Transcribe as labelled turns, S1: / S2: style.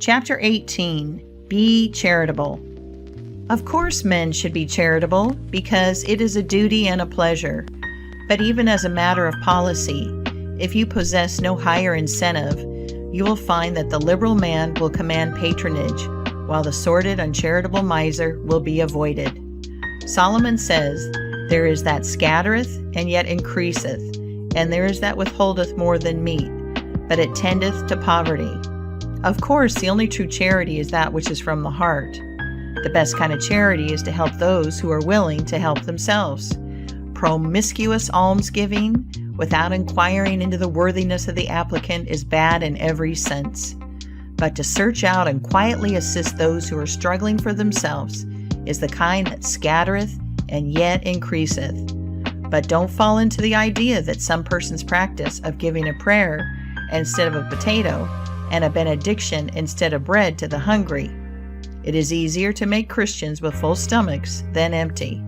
S1: Chapter 18, Be Charitable. Of course men should be charitable because it is a duty and a pleasure. But even as a matter of policy, if you possess no higher incentive, you will find that the liberal man will command patronage, while the sordid, uncharitable miser will be avoided. Solomon says, "There is that scattereth, and yet increaseth, and there is that withholdeth more than meat, but it tendeth to poverty." Of course, the only true charity is that which is from the heart. The best kind of charity is to help those who are willing to help themselves. Promiscuous almsgiving, without inquiring into the worthiness of the applicant, is bad in every sense. But to search out and quietly assist those who are struggling for themselves is the kind that scattereth and yet increaseth. But don't fall into the idea that some person's practice of giving a prayer instead of a potato and a benediction instead of bread to the hungry. It is easier to make Christians with full stomachs than empty.